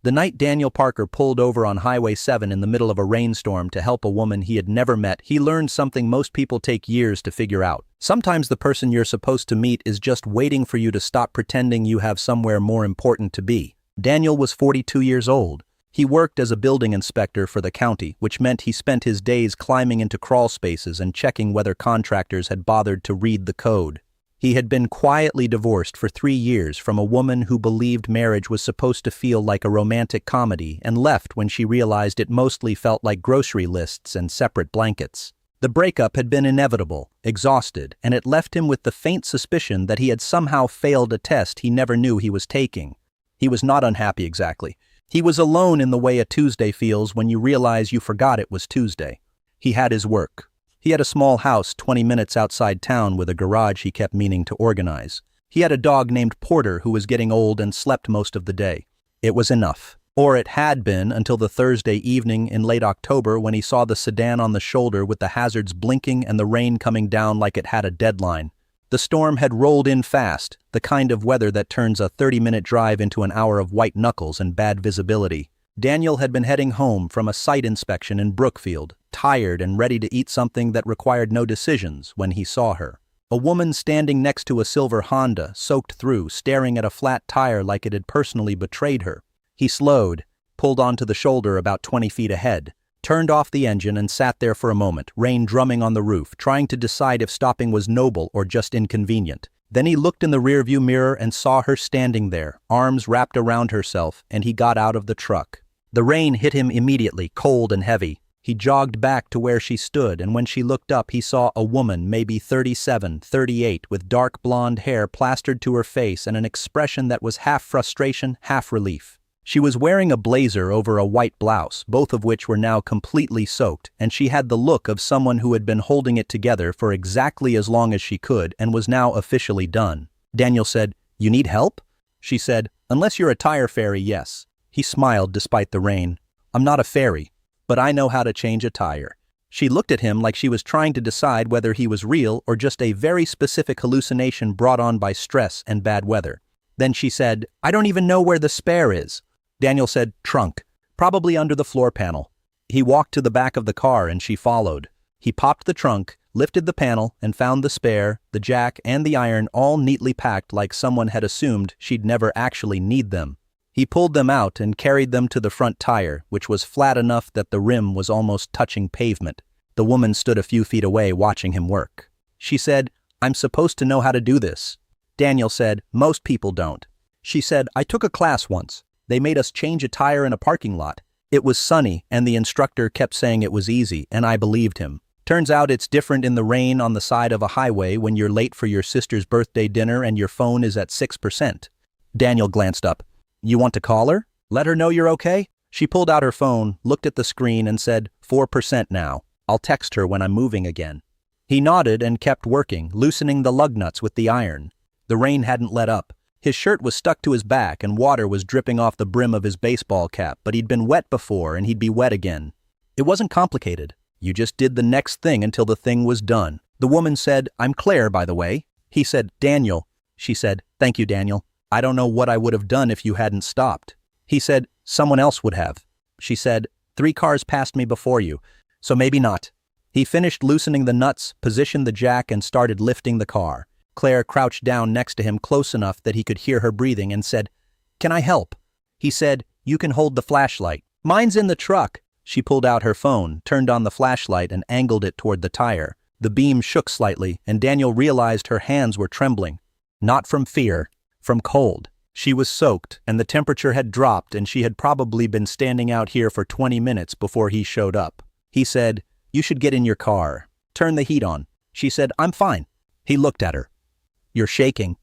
The night Daniel Parker pulled over on Highway 7 in the middle of a rainstorm to help a woman he had never met, he learned something most people take years to figure out. Sometimes the person you're supposed to meet is just waiting for you to stop pretending you have somewhere more important to be. Daniel was 42 years old. He worked as a building inspector for the county, which meant he spent his days climbing into crawl spaces and checking whether contractors had bothered to read the code. He had been quietly divorced for 3 years from a woman who believed marriage was supposed to feel like a romantic comedy and left when she realized it mostly felt like grocery lists and separate blankets. The breakup had been inevitable, exhausted, and it left him with the faint suspicion that he had somehow failed a test he never knew he was taking. He was not unhappy exactly. He was alone in the way a Tuesday feels when you realize you forgot it was Tuesday. He had his work. He had a small house 20 minutes outside town with a garage he kept meaning to organize. He had a dog named Porter who was getting old and slept most of the day. It was enough. Or it had been until the Thursday evening in late October when he saw the sedan on the shoulder with the hazards blinking and the rain coming down like it had a deadline. The storm had rolled in fast, the kind of weather that turns a 30-minute drive into an hour of white knuckles and bad visibility. Daniel had been heading home from a site inspection in Brookfield, tired and ready to eat something that required no decisions, when he saw her. A woman standing next to a silver Honda, soaked through, staring at a flat tire like it had personally betrayed her. He slowed, pulled onto the shoulder about 20 feet ahead, turned off the engine and sat there for a moment, rain drumming on the roof, trying to decide if stopping was noble or just inconvenient. Then he looked in the rearview mirror and saw her standing there, arms wrapped around herself, and he got out of the truck. The rain hit him immediately, cold and heavy. He jogged back to where she stood, and when she looked up he saw a woman, maybe 37, 38, with dark blonde hair plastered to her face and an expression that was half frustration, half relief. She was wearing a blazer over a white blouse, both of which were now completely soaked, and she had the look of someone who had been holding it together for exactly as long as she could and was now officially done. Daniel said, "You need help?" She said, "Unless you're a tire fairy, yes." He smiled despite the rain. "I'm not a fairy, but I know how to change a tire." She looked at him like she was trying to decide whether he was real or just a very specific hallucination brought on by stress and bad weather. Then she said, "I don't even know where the spare is." Daniel said, "Trunk, probably under the floor panel." He walked to the back of the car and she followed. He popped the trunk, lifted the panel, and found the spare, the jack, and the iron all neatly packed like someone had assumed she'd never actually need them. He pulled them out and carried them to the front tire, which was flat enough that the rim was almost touching pavement. The woman stood a few feet away watching him work. She said, "I'm supposed to know how to do this." Daniel said, "Most people don't." She said, "I took a class once. They made us change a tire in a parking lot. It was sunny, and the instructor kept saying it was easy, and I believed him. Turns out it's different in the rain on the side of a highway when you're late for your sister's birthday dinner and your phone is at 6%. Daniel glanced up. "You want to call her? Let her know you're okay?" She pulled out her phone, looked at the screen, and said, 4% now. I'll text her when I'm moving again. He nodded and kept working, loosening the lug nuts with the iron. The rain hadn't let up. His shirt was stuck to his back and water was dripping off the brim of his baseball cap, but he'd been wet before and he'd be wet again. It wasn't complicated. You just did the next thing until the thing was done. The woman said, "I'm Claire, by the way." He said, "Daniel." She said, "Thank you, Daniel. I don't know what I would have done if you hadn't stopped." He said, "Someone else would have." She said, "3 cars passed me before you, so maybe not." He finished loosening the nuts, positioned the jack, and started lifting the car. Claire crouched down next to him close enough that he could hear her breathing and said, "Can I help?" He said, "You can hold the flashlight." "Mine's in the truck." She pulled out her phone, turned on the flashlight, and angled it toward the tire. The beam shook slightly, and Daniel realized her hands were trembling. Not from fear, from cold. She was soaked, and the temperature had dropped, and she had probably been standing out here for 20 minutes before he showed up. He said, "You should get in your car. Turn the heat on." She said, "I'm fine." He looked at her. "You're shaking."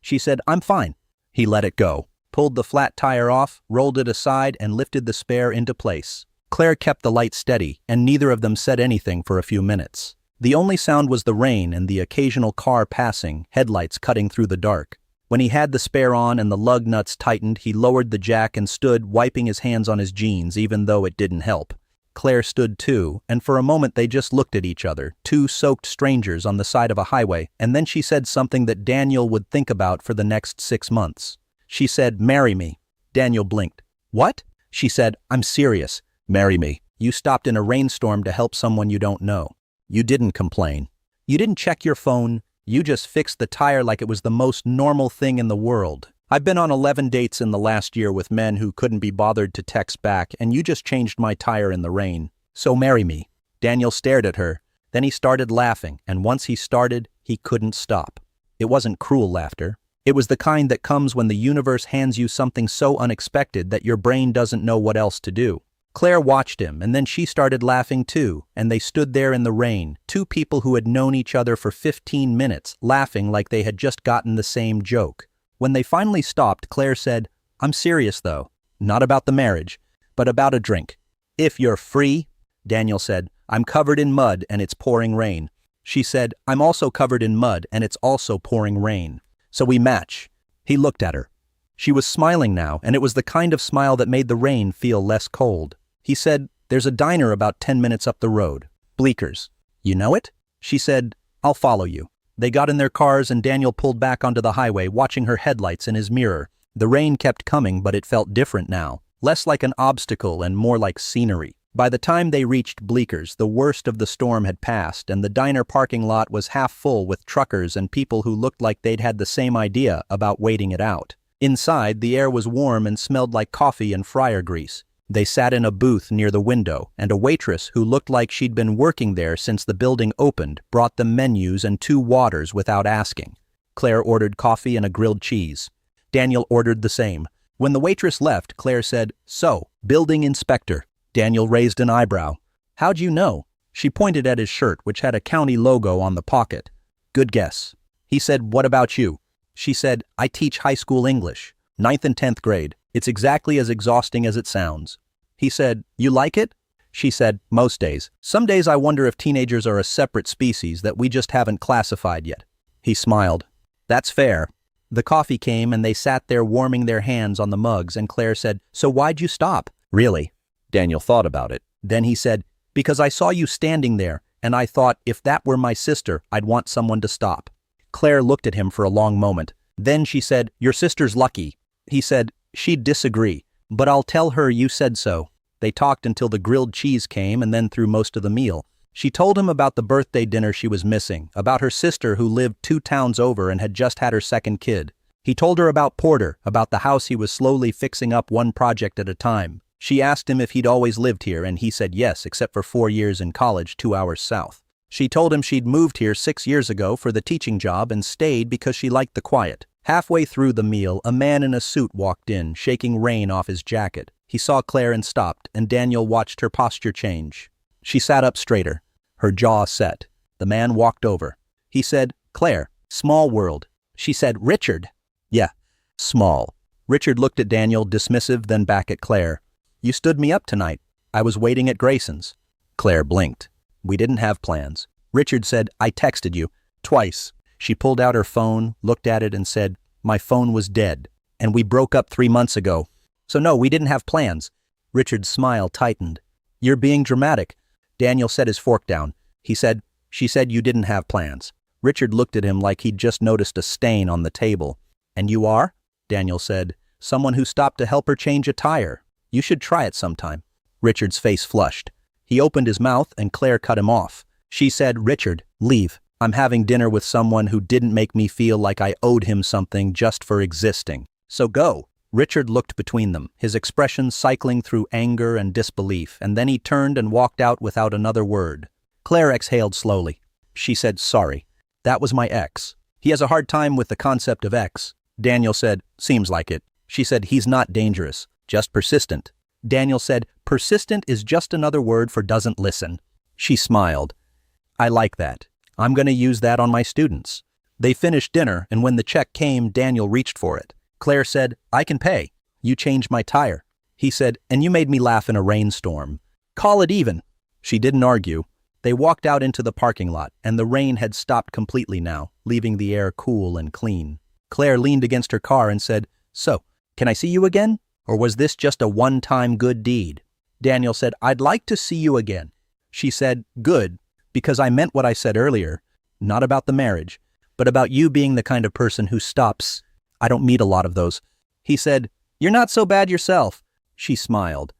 She said, "I'm fine." He let it go, pulled the flat tire off, rolled it aside, and lifted the spare into place. Claire kept the light steady, and neither of them said anything for a few minutes. The only sound was the rain and the occasional car passing, headlights cutting through the dark. When he had the spare on and the lug nuts tightened, he lowered the jack and stood, wiping his hands on his jeans, even though it didn't help. Claire stood too, and for a moment they just looked at each other, two soaked strangers on the side of a highway, and then she said something that Daniel would think about for the next 6 months. She said, "Marry me." Daniel blinked. What? She said, I'm serious. Marry me. You stopped in a rainstorm to help someone you don't know. You didn't complain. You didn't check your phone. You just fixed the tire like it was the most normal thing in the world. I've been on 11 dates in the last year with men who couldn't be bothered to text back, and you just changed my tire in the rain. So marry me. Daniel stared at her. Then he started laughing, and once he started, he couldn't stop. It wasn't cruel laughter. It was the kind that comes when the universe hands you something so unexpected that your brain doesn't know what else to do. Claire watched him, and then she started laughing too, and they stood there in the rain, two people who had known each other for 15 minutes, laughing like they had just gotten the same joke. When they finally stopped, Claire said, I'm serious though. Not about the marriage, but about a drink. If you're free, Daniel said, I'm covered in mud and it's pouring rain. She said, I'm also covered in mud and it's also pouring rain. So we match. He looked at her. She was smiling now, and it was the kind of smile that made the rain feel less cold. He said, there's a diner about 10 minutes up the road. Bleeker's. You know it? She said, I'll follow you. They got in their cars and Daniel pulled back onto the highway, watching her headlights in his mirror. The rain kept coming, but it felt different now. Less like an obstacle and more like scenery. By the time they reached Bleeker's, the worst of the storm had passed, and the diner parking lot was half full with truckers and people who looked like they'd had the same idea about waiting it out. Inside, the air was warm and smelled like coffee and fryer grease. They sat in a booth near the window, and a waitress who looked like she'd been working there since the building opened brought them menus and 2 waters without asking. Claire ordered coffee and a grilled cheese. Daniel ordered the same. When the waitress left, Claire said, So, building inspector. Daniel raised an eyebrow. How'd you know? She pointed at his shirt, which had a county logo on the pocket. Good guess. He said, What about you? She said, I teach high school English, 9th and 10th grade. It's exactly as exhausting as it sounds. He said, You like it? She said, Most days. Some days I wonder if teenagers are a separate species that we just haven't classified yet. He smiled. That's fair. The coffee came and they sat there warming their hands on the mugs, and Claire said, So why'd you stop? Really? Daniel thought about it. Then he said, Because I saw you standing there, and I thought if that were my sister, I'd want someone to stop. Claire looked at him for a long moment. Then she said, Your sister's lucky. He said, She'd disagree, but I'll tell her you said so. They talked until the grilled cheese came and then through most of the meal. She told him about the birthday dinner she was missing, about her sister who lived 2 towns over and had just had her second kid. He told her about Porter, about the house he was slowly fixing up one project at a time. She asked him if he'd always lived here, and he said yes, except for 4 years in college 2 hours south. She told him she'd moved here 6 years ago for the teaching job and stayed because she liked the quiet. Halfway through the meal, a man in a suit walked in, shaking rain off his jacket. He saw Claire and stopped, and Daniel watched her posture change. She sat up straighter, her jaw set. The man walked over. He said, Claire, small world. She said, Richard. Yeah, small. Richard looked at Daniel, dismissive, then back at Claire. You stood me up tonight. I was waiting at Grayson's. Claire blinked. We didn't have plans. Richard said, I texted you. Twice. She pulled out her phone, looked at it and said, My phone was dead, and we broke up 3 months ago. So no, we didn't have plans. Richard's smile tightened. You're being dramatic. Daniel set his fork down. He said, She said you didn't have plans. Richard looked at him like he'd just noticed a stain on the table. And you are? Daniel said, Someone who stopped to help her change a tire. You should try it sometime. Richard's face flushed. He opened his mouth and Claire cut him off. She said, Richard, leave. I'm having dinner with someone who didn't make me feel like I owed him something just for existing. So go. Richard looked between them, his expression cycling through anger and disbelief, and then he turned and walked out without another word. Claire exhaled slowly. She said, Sorry. That was my ex. He has a hard time with the concept of ex. Daniel said, Seems like it. She said, He's not dangerous, just persistent. Daniel said, Persistent is just another word for doesn't listen. She smiled. I like that. I'm going to use that on my students. They finished dinner, and when the check came, Daniel reached for it. Claire said, I can pay. You changed my tire. He said, And you made me laugh in a rainstorm. Call it even. She didn't argue. They walked out into the parking lot, and the rain had stopped completely now, leaving the air cool and clean. Claire leaned against her car and said, So, can I see you again? Or was this just a one-time good deed? Daniel said, I'd like to see you again. She said, Good. Because I meant what I said earlier, not about the marriage, but about you being the kind of person who stops. I don't meet a lot of those. He said, You're not so bad yourself. She smiled.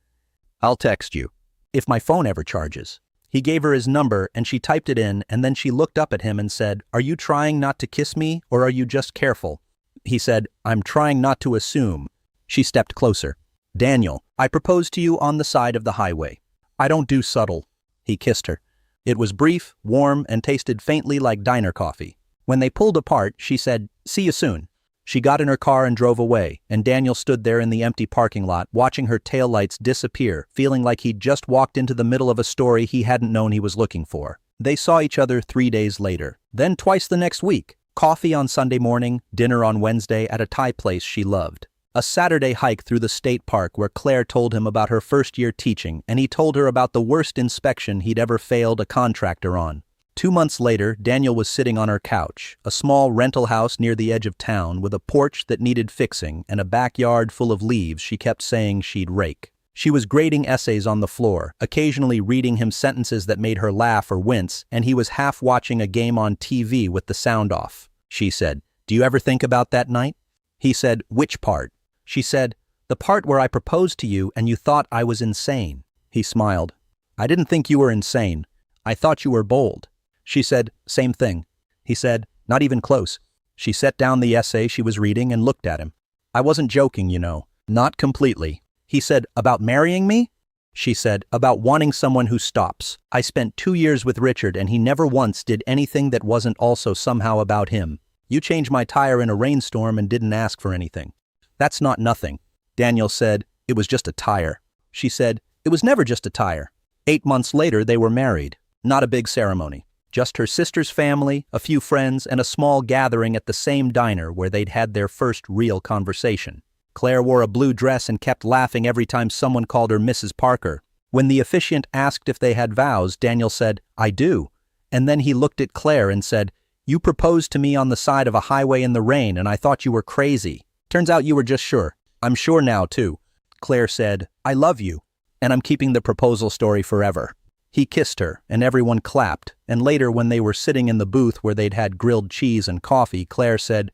"I'll text you. If my phone ever charges." He gave her his number and she typed it in, and then she looked up at him and said, "Are you trying not to kiss me, or are you just careful?" He said, "I'm trying not to assume." She stepped closer. "Daniel, I proposed to you on the side of the highway. I don't do subtle." He kissed her. It was brief, warm, and tasted faintly like diner coffee. When they pulled apart, she said, "See you soon." She got in her car and drove away, and Daniel stood there in the empty parking lot watching her taillights disappear, feeling like he'd just walked into the middle of a story he hadn't known he was looking for. They saw each other 3 days later, then twice the next week. Coffee on Sunday morning, dinner on Wednesday at a Thai place she loved. A Saturday hike through the state park where Claire told him about her first year teaching, and he told her about the worst inspection he'd ever failed a contractor on. 2 months later, Daniel was sitting on her couch, a small rental house near the edge of town with a porch that needed fixing and a backyard full of leaves she kept saying she'd rake. She was grading essays on the floor, occasionally reading him sentences that made her laugh or wince, and he was half watching a game on TV with the sound off. She said, "Do you ever think about that night?" He said, "Which part?" She said, "The part where I proposed to you and you thought I was insane." He smiled. "I didn't think you were insane. I thought you were bold." She said, "Same thing." He said, "Not even close." She set down the essay she was reading and looked at him. "I wasn't joking, you know." "Not completely." He said, "About marrying me?" She said, "About wanting someone who stops. I spent 2 years with Richard and he never once did anything that wasn't also somehow about him. You changed my tire in a rainstorm and didn't ask for anything." "That's not nothing." Daniel said, "It was just a tire." She said, "It was never just a tire." 8 months later, they were married. Not a big ceremony. Just her sister's family, a few friends, and a small gathering at the same diner where they'd had their first real conversation. Claire wore a blue dress and kept laughing every time someone called her Mrs. Parker. When the officiant asked if they had vows, Daniel said, "I do." And then he looked at Claire and said, "You proposed to me on the side of a highway in the rain and I thought you were crazy. Turns out you were just sure. I'm sure now, too." Claire said, "I love you, and I'm keeping the proposal story forever." He kissed her, and everyone clapped, and later when they were sitting in the booth where they'd had grilled cheese and coffee, Claire said,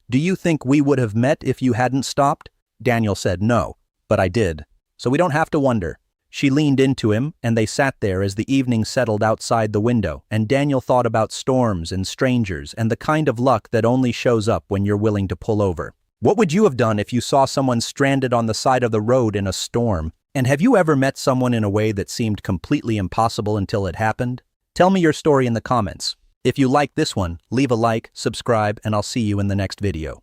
"Do you think we would have met if you hadn't stopped?" Daniel said, "No, but I did. So we don't have to wonder." She leaned into him, and they sat there as the evening settled outside the window, and Daniel thought about storms and strangers and the kind of luck that only shows up when you're willing to pull over. What would you have done if you saw someone stranded on the side of the road in a storm? And have you ever met someone in a way that seemed completely impossible until it happened? Tell me your story in the comments. If you like this one, leave a like, subscribe, and I'll see you in the next video.